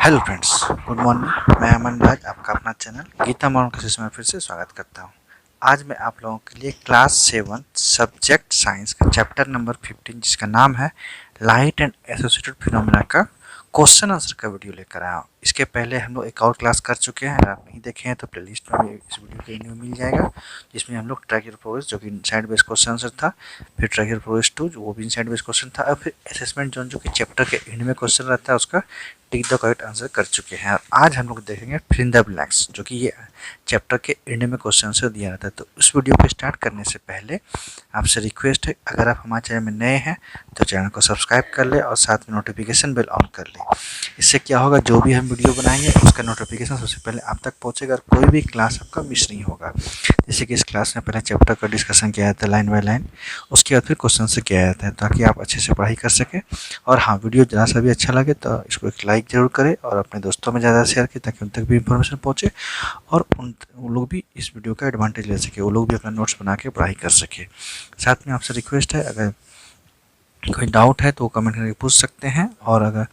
Hello friends, good morning. मैं अमन राज, आपका अपना चैनल गीता मॉडर्न क्लासेस में फिर से स्वागत करता हूं। आज मैं आप लोगों के लिए क्लास 7 सब्जेक्ट साइंस का चैप्टर नंबर 15 जिसका नाम है लाइट एंड एसोसिएटेड फिनोमेना का क्वेश्चन आंसर का वीडियो लेकर आया हूँ। इसके पहले हम लोग एक और क्लास कर चुके हैं, अगर आप नहीं देखे हैं तो प्लेलिस्ट में भी इस वीडियो के में मिल जाएगा, जिसमें हम लोग ट्रैक योर प्रोग्रेस जो कि इनसाइड बेस्ड क्वेश्चन आंसर था, फिर ट्रैक योर प्रोग्रेस 2 जो वो भी इनसाइड बेस्ड क्वेश्चन था, और फिर असेसमेंट जोन जो कि चैप्टर के एंड में क्वेश्चन रहता है उसका टिक द करेक्ट आंसर कर चुके हैं। आज हम लोग देखेंगे फिल इन द ब्लैंक्स जो कि ये चैप्टर के एंड में क्वेश्चन आंसर दिया रहता है। तो उस वीडियो को स्टार्ट करने से पहले आपसे रिक्वेस्ट है, अगर आप हमारे चैनल में नए हैं तो चैनल को सब्सक्राइब कर ले और साथ में नोटिफिकेशन बेल ऑन कर ले। इससे क्या होगा, जो भी हम वीडियो बनाएंगे उसका नोटिफिकेशन सबसे पहले आप तक पहुंचेगा और कोई भी क्लास आपका मिस नहीं होगा। जैसे कि इस क्लास में पहले चैप्टर का डिस्कशन किया जाता है लाइन बाय लाइन, उसके बाद फिर क्वेश्चन से किया जाता है ताकि आप अच्छे से पढ़ाई कर सकें। और हाँ, वीडियो ज़रा सा भी अच्छा लगे तो इसको एक लाइक ज़रूर करें और अपने दोस्तों में ज़्यादा शेयर करें ताकि उन तक भी इंफॉर्मेशन पहुँचे और वो लोग भी इस वीडियो का एडवांटेज ले सके, वो लोग भी अपना नोट्स बना के पढ़ाई कर सके। साथ में आपसे रिक्वेस्ट है, अगर कोई डाउट है तो कमेंट करके पूछ सकते हैं, और अगर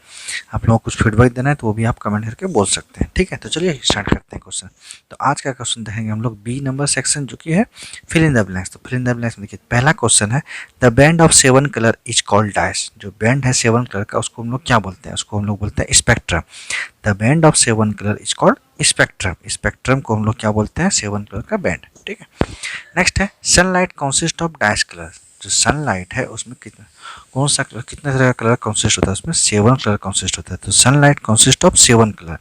आप लोगों को कुछ फीडबैक देना है तो वो भी आप कमेंट करके बोल सकते हैं। ठीक है, तो चलिए स्टार्ट करते हैं क्वेश्चन। तो आज का क्वेश्चन देखेंगे हम लोग बी नंबर सेक्शन जो कि है फिल इन द ब्लैंक्स। तो फिल इन द ब्लैंक्स में देखिए पहला क्वेश्चन है, the band of 7 colour is called dice. जो बैंड है 7 कलर का उसको हम लोग क्या बोलते हैं? उसको हम लोग बोलते हैं spectrum. The band of 7 colour is called spectrum. Spectrum को हम लोग क्या बोलते हैं? 7 कलर का बैंड। ठीक है, नेक्स्ट है sunlight consist of dice colour. जो सनलाइट है उसमें कितना कौन सा कलर, कितने तरह का कलर कंसिस्ट होता है? उसमें 7 कलर कंसिस्ट होता है। तो सनलाइट कंसिस्ट ऑफ 7 कलर,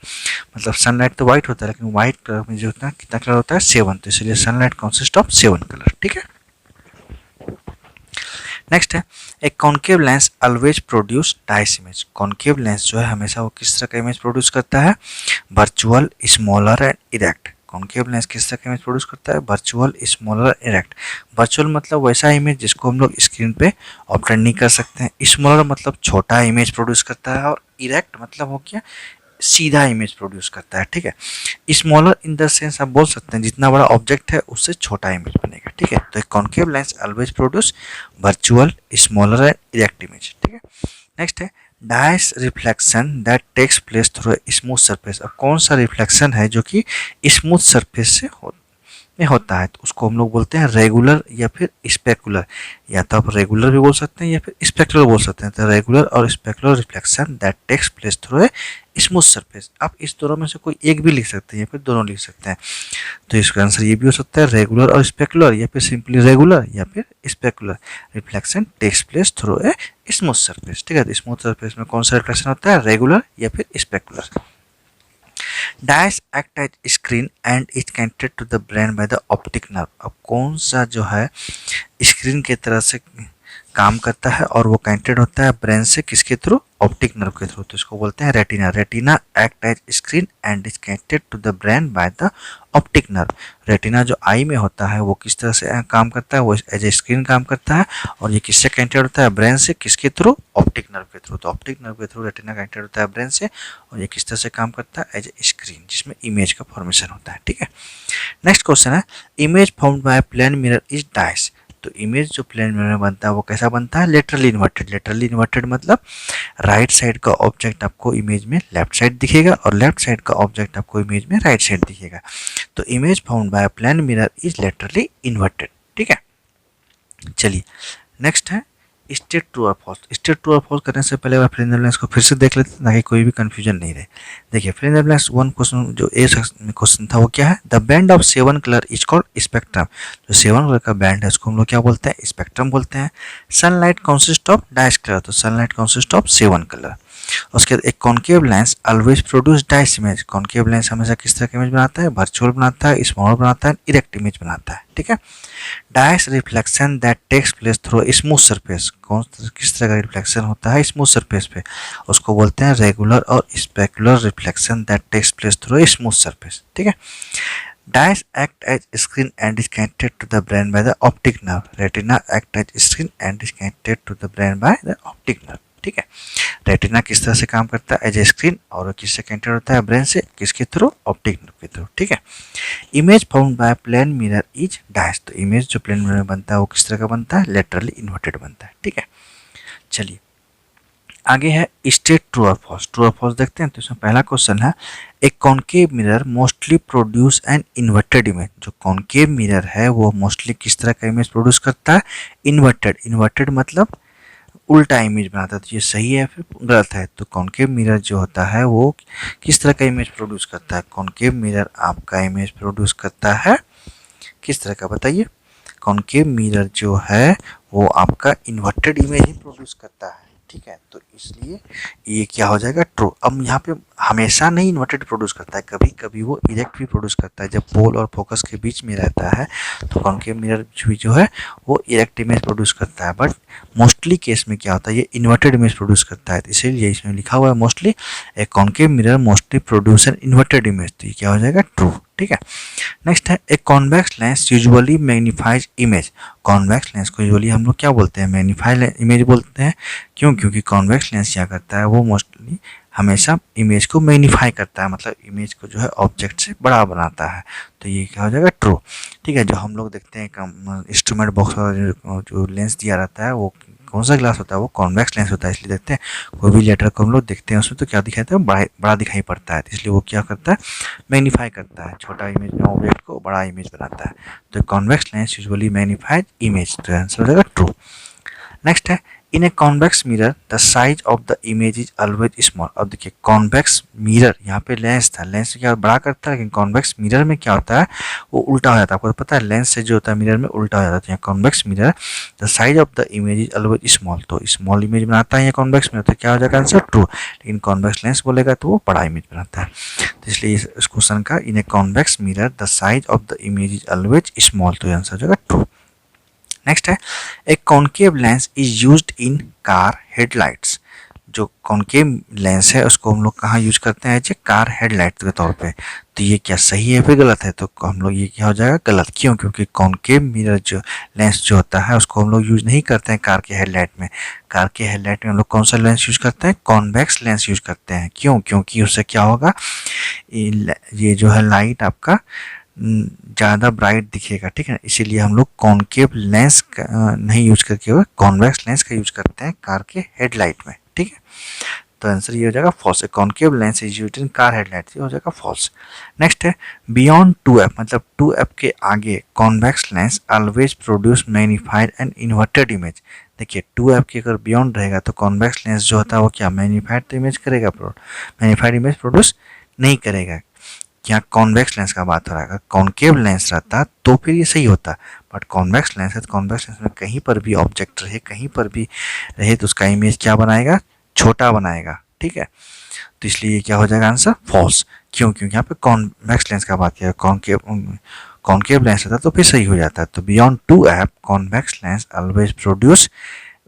मतलब सनलाइट तो व्हाइट होता है लेकिन व्हाइट कलर में जो होता है कितना कलर होता है? 7। तो इसलिए सनलाइट कंसिस्ट ऑफ 7 कलर। ठीक है, नेक्स्ट है एक concave lens always produce dice image. Concave lens जो है हमेशा वो किस तरह का इमेज प्रोड्यूस करता है? Virtual, smaller and erect. Concave lens किस तरह का इमेज प्रोड्यूस करता है? Virtual, smaller, erect. वर्चुअल मतलब वैसा इमेज जिसको हम लोग स्क्रीन पे ऑब्टेन नहीं कर सकते हैं। स्मॉलर मतलब छोटा इमेज प्रोड्यूस करता है, और इरेक्ट मतलब हो गया सीधा इमेज प्रोड्यूस करता है। ठीक है, स्मॉलर इन द सेंस आप बोल सकते हैं जितना बड़ा ऑब्जेक्ट है उससे छोटा इमेज बनेगा। ठीक है, तो concave lens always produce virtual, smaller and erect image. ठीक है, नेक्स्ट है dice reflection that takes place through smooth surface. अब कौन सा रिफ्लेक्शन है जो कि स्मूथ सरफेस से में होता है? तो उसको हम लोग बोलते हैं रेगुलर या फिर स्पेकुलर। या तो आप रेगुलर भी बोल सकते हैं या फिर स्पेकुलर बोल सकते हैं। तो रेगुलर और specular reflection that takes place through a smooth surface. आप इस दोनों में से कोई एक भी लिख सकते हैं या फिर दोनों लिख सकते हैं। तो इसका आंसर ये भी हो सकता है रेगुलर और स्पेकुलर, या फिर सिंपली रेगुलर या फिर specular reflection takes place through a smooth surface. ठीक है, तो स्मूथ सरफेस में कौन सा रिफ्लेक्शन होता है? रेगुलर या फिर specular. Dash act as screen and is connected to the brain by the optic nerve. अब कौन सा जो है स्क्रीन की तरह से काम करता है और वो कनेक्टेड होता है ब्रेन से किसके थ्रू? ऑप्टिक नर्व के थ्रू। तो इसको बोलते हैं retina. Retina act as screen and is connected to the brain by the optic nerve. Retina जो आई में होता है वो किस तरह से काम करता है? वो एज ए स्क्रीन काम करता है, और ये किससे कनेक्टेड होता है? ब्रेन से। किसके थ्रू? ऑप्टिक नर्व के थ्रू। तो ऑप्टिक नर्व के थ्रू रेटिना कनेक्टेड होता है ब्रेन से, और ये किस तरह से काम करता है? एज ए स्क्रीन, जिसमें इमेज का फॉर्मेशन होता है। ठीक है, नेक्स्ट क्वेश्चन है image formed by plane mirror is dice. तो इमेज जो प्लेन मिरर में बनता है वो कैसा बनता है? Laterally inverted. लेटरली इन्वर्टेड मतलब राइट साइड का ऑब्जेक्ट आपको इमेज में लेफ्ट साइड दिखेगा और लेफ्ट साइड का ऑब्जेक्ट आपको इमेज में राइट साइड दिखेगा। तो image found by plane mirror is laterally inverted. ठीक है, चलिए नेक्स्ट है स्टेट ट्रू और फॉल्स। स्टेट ट्रू और फॉल्स करने से पहले फिल इन द ब्लैंक्स को फिर से देख लेते हैं ताकि कोई भी कंफ्यूजन नहीं रहे। देखिए fill in the blanks one question जो ए क्वेश्चन था वो क्या है? The band of 7 colour is called spectrum. जो 7 कलर का बैंड है उसको हम लोग क्या बोलते हैं? स्पेक्ट्रम बोलते हैं। Sunlight consist of dice colour. तो सनलाइट कंसिस्ट ऑफ 7 कलर। उसके बाद एक concave lens always produce dice image. Concave lens हमेशा किस तरह का इमेज बनाता है? वर्चुअल बनाता है, स्मॉल बनाता है, इरेक्ट इमेज बनाता है। ठीक है, dice reflection that takes place through smooth surface. किस तरह का रिफ्लेक्शन होता है स्मूथ सरफेस पे? उसको बोलते हैं रेगुलर और specular reflection that takes place through smooth surface. ठीक है, dice act as screen and is connected to the brain by the optic nerve. Retina act as screen and is connected to the brain by the optic nerve. ठीक है, retina किस तरह से काम करता है? एज ए स्क्रीन, और किससे कनेक्टेड होता है? ब्रेन से। किसके थ्रू? ऑप्टिक नर्व के थ्रू। ठीक है, image found by plane mirror is dice. तो इमेज जो प्लेन मिरर में बनता है वो किस तरह का बनता है? लेटरली इन्वर्टेड बनता है। ठीक है, चलिए आगे है स्टेट ट्रू और फॉल्स। ट्रू और फॉल्स देखते हैं तो इसमें पहला क्वेश्चन है ए concave mirror mostly produce an inverted image. जो कॉनकेव मिरर है वो मोस्टली किस तरह का इमेज प्रोड्यूस करता है? इन्वर्टेड। इन्वर्टेड मतलब उल्टा इमेज बनाता है। तो ये सही है फिर गलत है? तो कॉनकेव मिरर जो होता है वो किस तरह का इमेज प्रोड्यूस करता है? कॉनकेव मिरर आपका इमेज प्रोड्यूस करता है किस तरह का बताइए? कॉनकेव मिरर जो है वो आपका इन्वर्टेड इमेज ही प्रोड्यूस करता है, ठीक है। तो इसलिए ये क्या हो जाएगा? ट्रू। अब यहाँ पे हमेशा नहीं इन्वर्टेड प्रोड्यूस करता है, कभी कभी वो इरेक्ट भी प्रोड्यूस करता है। जब पोल और फोकस के बीच में रहता है तो कॉनकेव मिरर जो है वो इरेक्ट इमेज प्रोड्यूस करता है, बट मोस्टली केस में क्या होता है? ये इन्वर्टेड इमेज प्रोड्यूस करता है। तो इसीलिए इसमें लिखा हुआ है mostly A concave mirror mostly produce an inverted image. तो ये क्या हो जाएगा? ट्रू, ठीक है। नेक्स्ट है a convex lens usually magnifies image. Convex lens को यूजुअली हम लोग क्या बोलते हैं? मैग्नीफाई इमेज बोलते हैं। क्यों? क्योंकि कॉन्वेक्स लेंस क्या करता है? वो मोस्टली हमेशा इमेज को मैग्नीफाई करता है, मतलब इमेज को जो है ऑब्जेक्ट से बड़ा बनाता है। तो ये क्या हो जाएगा? ट्रू, ठीक है। जो हम लोग देखते हैं इंस्ट्रूमेंट बॉक्स वाला जो लेंस दिया रहता है वो कौन सा ग्लास होता है? वो कॉन्वेक्स लेंस होता है। इसलिए देखते हैं कोई भी लेटर को हम लोग देखते हैं उसमें तो क्या दिखाता है? बड़ा बड़ा दिखाई पड़ता है। तो इसलिए वो क्या करता है? मैग्नीफाई करता है, छोटा इमेज में ऑब्जेक्ट को बड़ा इमेज बनाता है। तो convex lens usually magnified image. तो आंसर हो जाएगा ट्रू। नेक्स्ट है in a convex mirror the size of the image is always small. अब देखिए कॉन्वेक्स मिरर, यहाँ पे लेंस था, लेंस क्या बड़ा करता है, लेकिन कॉन्वेक्स मिरर में क्या होता है? वो उल्टा हो जाता है। आपको तो पता है लेंस से जो होता है मिरर में उल्टा हो जाता है। तो यहाँ convex mirror the size of the image is always small. तो स्मॉल इमेज बनाता है ये कॉन्वेक्स मिरर। तो क्या हो जाएगा आंसर? ट्रू। लेकिन कॉन्वेक्स लेंस बोलेगा तो वो बड़ा इमेज बनाता है। तो इसलिए इस क्वेश्चन का in a convex mirror the size of the image is always small. तो आंसर हो जाएगा ट्रू। नेक्स्ट है a concave lens is used in car headlights. जो कॉन्केव लेंस है उसको हम लोग कहाँ यूज करते हैं? कार हेडलाइट के तौर पे। तो ये क्या सही है फिर गलत है? तो हम लोग ये क्या हो जाएगा? गलत। क्यों? क्योंकि कॉन्केव मिरर जो लेंस जो होता है उसको हम लोग यूज नहीं करते हैं कार के हेडलाइट में। कार के हेडलाइट में हम लोग कौन सा लेंस यूज करते हैं? कॉन्वेक्स लेंस यूज करते हैं। क्यों? क्योंकि उससे क्या होगा? ये जो है लाइट आपका ज़्यादा ब्राइट दिखेगा, ठीक है। इसीलिए हम लोग कॉन्केव लेंस नहीं यूज करके हुए कॉन्वेक्स लेंस का यूज करते हैं कार के हेडलाइट में, ठीक है। तो आंसर ये हो जाएगा false. Concave lens is used in car headlight, ये हो जाएगा फॉल्स। नेक्स्ट है बियॉन्ड 2f, मतलब 2f के आगे convex lens always produce magnified and inverted image. देखिए 2f के अगर बियॉन्ड रहेगा तो कॉन्वेक्स लेंस जो होता है वो क्या मैग्नीफाइड तो इमेज करेगा, मैग्नीफाइड इमेज प्रोड्यूस नहीं करेगा। यहाँ कॉन्वेक्स लेंस का बात हो रहा है। अगर कॉन्केव लेंस रहता तो फिर ये सही होता, बट कॉन्वेक्स लेंस है तो कॉन्वेक्स लेंस में कहीं पर भी ऑब्जेक्ट रहे, कहीं पर भी रहे तो उसका इमेज क्या बनाएगा? छोटा बनाएगा, ठीक है। तो इसलिए क्या हो जाएगा आंसर? फॉल्स। क्यों? क्योंकि यहाँ पे कॉन्वेक्स लेंस का बात किया, कॉन्केव लेंस रहता तो फिर सही हो जाता है। तो beyond 2f convex lens always produce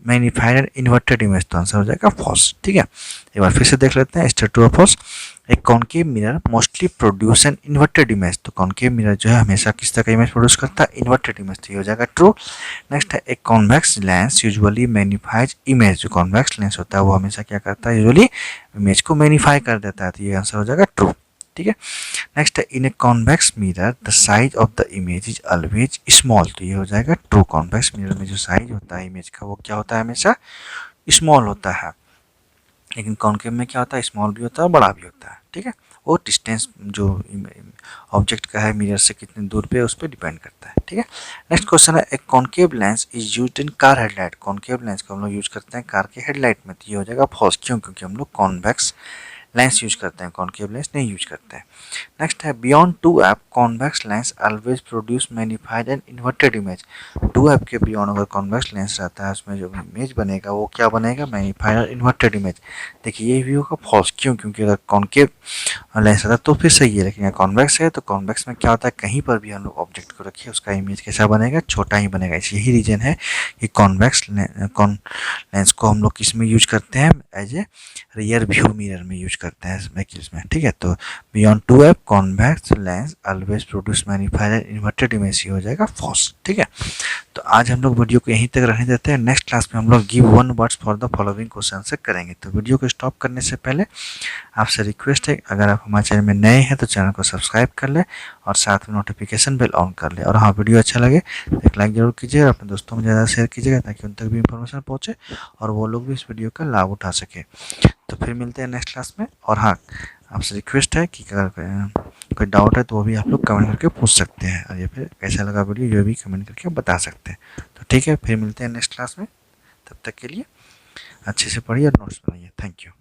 magnified and inverted image. तो आंसर हो जाएगा फॉल्स, ठीक है। एक बार फिर से देख लेते हैं स्टेट ट्रू और false. A concave mirror mostly produce an inverted image. तो कॉन्केव मिरर जो है हमेशा किस तरह का इमेज प्रोड्यूस करता है? Inverted image. तो ये हो जाएगा ट्रू। नेक्स्ट है a convex lens usually magnifies image. जो कॉन्वेक्स लेंस होता है वो हमेशा क्या करता है? यूजुअली इमेज को मैग्नीफाई कर देता है। तो ये आंसर हो जाएगा ट्रू, ठीक है। नेक्स्ट है in a convex mirror the size of the image is always small. तो ये हो जाएगा ट्रू। कॉन्वेक्स मिरर में जो साइज होता है इमेज का वो क्या होता है? हमेशा स्मॉल होता है। लेकिन कॉन्केव में क्या होता है? स्मॉल भी होता है, बड़ा भी होता है, ठीक है। वो डिस्टेंस जो ऑब्जेक्ट का है मिरर से कितने दूर पे उस पर डिपेंड करता है, ठीक है। नेक्स्ट क्वेश्चन है a concave lens is used in car headlight. Concave lens को हम लोग यूज करते हैं कार के हेडलाइट में। तो ये हो जाएगा फॉल्स। क्यों? क्योंकि हम लोग कॉन्वेक्स लेंस यूज करते हैं, कॉन्केव लेंस नहीं यूज करते हैं। नेक्स्ट है beyond 2f convex lens always produce magnified and inverted image. 2f के बियॉन्ड अगर कॉन्वेक्स लेंस रहता है उसमें जो इमेज बनेगा वो क्या बनेगा? मैग्नीफाइड और इन्वर्टेड इमेज। देखिए ये भी होगा फॉल्स। क्यों? क्योंकि अगर कॉन्केव लेंस रहता तो फिर सही है, लेकिन अगर कॉन्वेक्स है तो कॉन्वेक्स में क्या होता है? कहीं पर भी हम लोग ऑब्जेक्ट को रखिए उसका इमेज कैसा बनेगा? छोटा ही बनेगा। यही रीजन है कि कॉन्वेक्स लेंस को हम लोग किस में यूज करते हैं? As a rear view mirror में यूज करते हैं। करते हैं इसमें इसमें, ठीक है। तो beyond 2f convex lens always produce magnifier inverted image हो जाएगा फॉल्स, ठीक है। तो आज हम लोग वीडियो को यहीं तक रहने देते हैं। नेक्स्ट क्लास में हम लोग give one words for the following question से करेंगे। तो वीडियो को स्टॉप करने से पहले आपसे रिक्वेस्ट है, अगर आप हमारे चैनल में नए हैं तो चैनल को सब्सक्राइब कर ले और साथ में नोटिफिकेशन बेल ऑन कर ले। और हाँ, वीडियो अच्छा लगे तो एक लाइक जरूर कीजिए और अपने दोस्तों में ज़्यादा शेयर कीजिएगा ताकि उन तक भी इंफॉर्मेशन पहुँचे और वो लोग भी इस वीडियो का लाभ उठा सके। तो फिर मिलते हैं नेक्स्ट क्लास में। और हाँ, आपसे रिक्वेस्ट है कि अगर कोई डाउट है तो वो भी आप लोग कमेंट करके पूछ सकते हैं, और ये फिर कैसा लगा वीडियो ये भी कमेंट करके बता सकते हैं। तो ठीक है, फिर मिलते हैं नेक्स्ट क्लास में। तब तक के लिए अच्छे से पढ़िए और नोट्स बनाइए। Thank you.